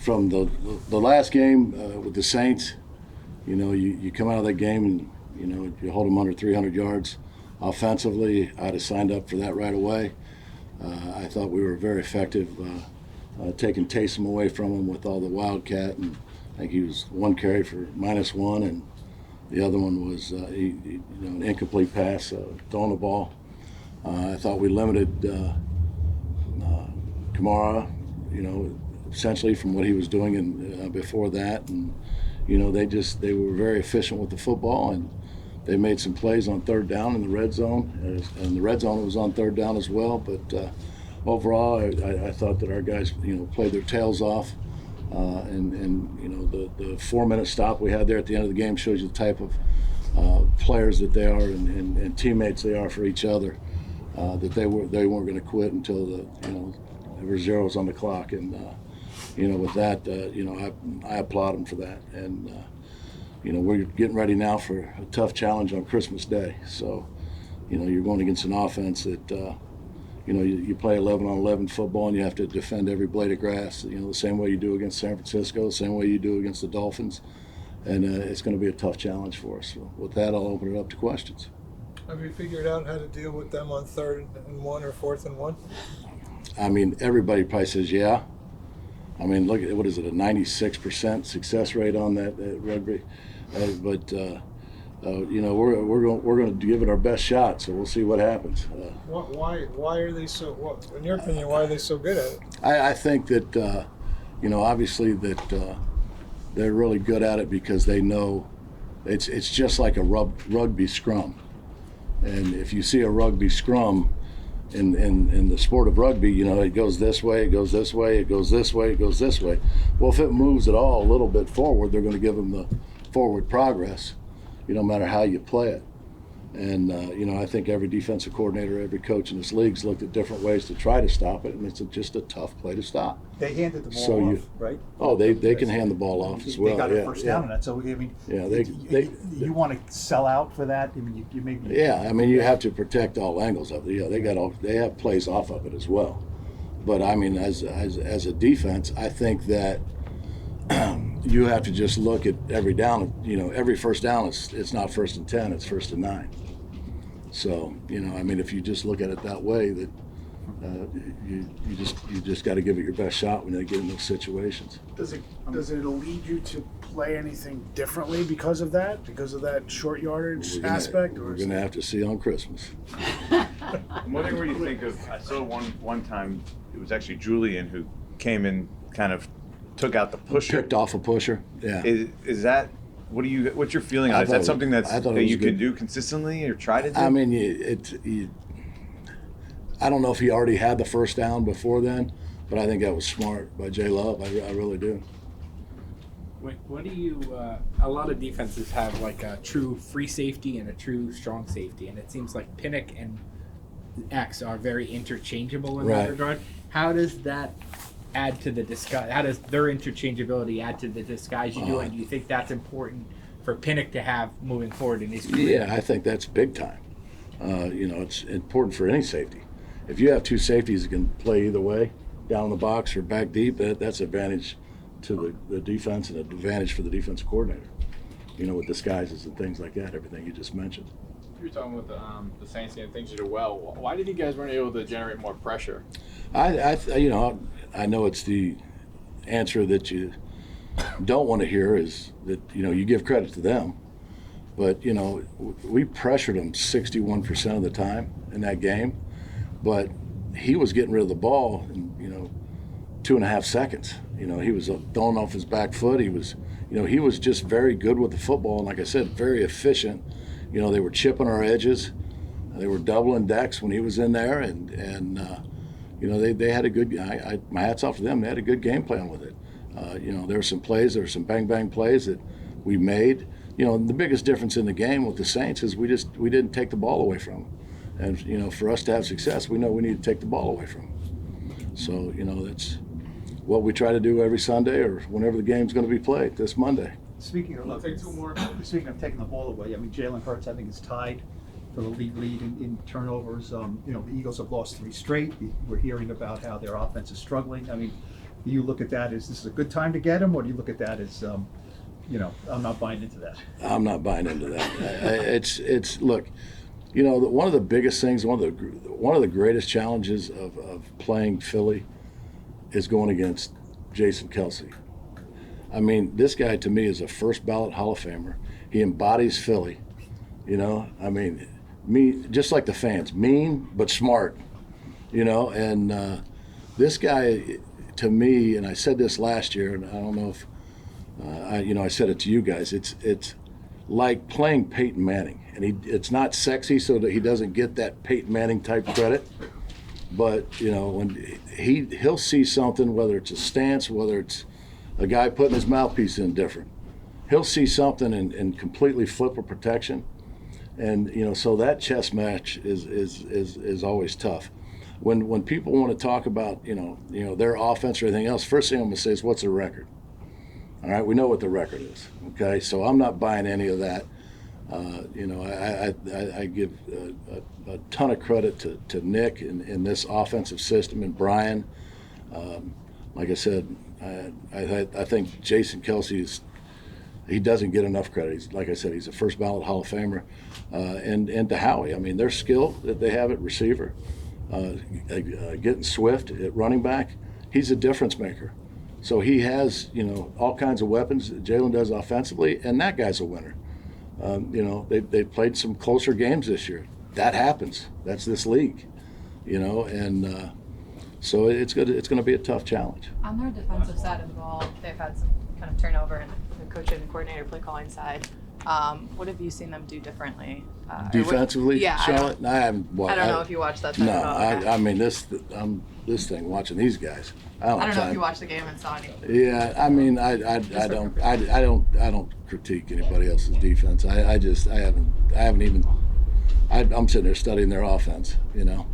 from the last game with the Saints, you come out of that game and you hold them under 300 yards offensively. I'd have signed up for that right away. I thought we were very effective taking Taysom away from him with all the wildcat, and I think he was one carry for -1, and the other one was an incomplete pass, throwing the ball. I thought we limited Kamara, essentially from what he was doing before that, and they were very efficient with the football, and they made some plays on third down in the red zone, and the red zone was on third down as well. But overall, I thought that our guys, played their tails off, and the 4-minute stop we had there at the end of the game shows you the type of players that they are and teammates they are for each other. That they weren't going to quit until there were zeros on the clock, and with that, I applaud them for that. And we're getting ready now for a tough challenge on Christmas Day. So, you're going against an offense that, you play 11-on-11 football, and you have to defend every blade of grass, the same way you do against San Francisco, the same way you do against the Dolphins. And it's going to be a tough challenge for us. So with that, I'll open it up to questions. Have you figured out how to deal with them on 3rd and 1 or 4th and 1? I mean, everybody probably says, yeah. I mean, look at, what is it, a 96% success rate on that rugby? We're going to give it our best shot, so we'll see what happens. Why are they so? In your opinion, why are they so good at it? I think that obviously that they're really good at it because they know it's just like a rugby scrum, and if you see a rugby scrum in the sport of rugby, it goes this way, it goes this way, it goes this way, it goes this way. Well, if it moves at all a little bit forward, they're going to give them the forward progress, no matter how you play it. And, I think every defensive coordinator, every coach in this league's looked at different ways to try to stop it, and it's just a tough play to stop. They handed the ball off, right? Oh, they can hand the ball off as well. They got a first down on that. So, I mean, you want to sell out for that? I mean, you maybe. Yeah, I mean, you have to protect all angles of it. Yeah, they have plays off of it as well. But, I mean, as a defense, I think that you have to just look at every down. Every first down, it's not 1st and 10, it's 1st and 9. So, I mean, if you just look at it that way, that you just got to give it your best shot when they get in those situations. Does it lead you to play anything differently because of that short yardage aspect? We're going to have to see on Christmas. I'm wondering what you think of. I saw one time it was actually Julian who came in, kind of took out the pusher. Picked off a pusher. Yeah. Is that? What's your feeling on it? Is that something that you can do consistently or try to do? I mean, I don't know if he already had the first down before then, but I think that was smart by Jay Love. I really do. What do you? A lot of defenses have like a true free safety and a true strong safety, and it seems like Pinnock and X are very interchangeable in that regard. How does that add to the disguise? How does their interchangeability add to the disguise you do? And do you think that's important for Pinnock to have moving forward in his career? Yeah, I think that's big time. It's important for any safety. If you have two safeties that can play either way, down in the box or back deep, that's advantage to the defense and advantage for the defensive coordinator. With disguises and things like that, everything you just mentioned. You were talking with the Saints and things you do well. Why did you guys weren't able to generate more pressure? I know it's the answer that you don't want to hear is that, you give credit to them. But, we pressured him 61% of the time in that game. But he was getting rid of the ball in, 2.5 seconds. He was throwing off his back foot. He was just very good with the football. And like I said, very efficient. They were chipping our edges. They were doubling decks when he was in there. And they had a good, my hat's off to them. They had a good game plan with it. There were some bang plays that we made. The biggest difference in the game with the Saints is we didn't take the ball away from them. And, for us to have success, we know we need to take the ball away from them. So, that's what we try to do every Sunday or whenever the game's going to be played this Monday. Speaking of taking the ball away, I mean, Jalen Hurts, I think, is tied for the league lead in turnovers. The Eagles have lost 3 straight. We're hearing about how their offense is struggling. I mean, Do you look at that as this is a good time to get him, or do you look at that as, you know, I'm not buying into that? I'm not buying into that. It's look, you know, one of the biggest things, one of the greatest challenges of playing Philly is going against Jason Kelsey. I mean, this guy to me is a first ballot Hall of Famer. He embodies Philly. You know, I mean, just like the fans, mean but smart. You know, and this guy, to me, and I said this last year, and I don't know if I said it to you guys. It's like playing Peyton Manning, and it's not sexy, so that he doesn't get that Peyton Manning type credit. But you know, when he'll see something, whether it's a stance, whether it's a guy putting his mouthpiece in different, he'll see something and completely flip a protection, and you know, so that chess match is always tough. When people want to talk about you know their offense or anything else, first thing I'm going to say is what's their record. All right, we know what the record is. Okay, so I'm not buying any of that. You know, I give a ton of credit to Nick in this offensive system and Brian. Like I said, I think Jason Kelsey he doesn't get enough credit. Like I said, he's a first ballot Hall of Famer. And to Howie, I mean, their skill that they have at receiver, getting Swift at running back, he's a difference maker. So he has, you know, all kinds of weapons that Jalen does offensively, and that guy's a winner. You know, they played some closer games this year. That happens. That's this league, you know, and so it's going to be a tough challenge. On their defensive side of the ball, they've had some kind of turnover in the coach and coordinator play calling side. What have you seen them do differently? Defensively, yeah, Charlotte? I haven't. I don't know if you watched that. No, okay. I mean this thing watching these guys. I don't know if you watched the game and saw any. Yeah, I mean I don't critique anybody else's defense. I haven't even. I'm sitting there studying their offense. You know.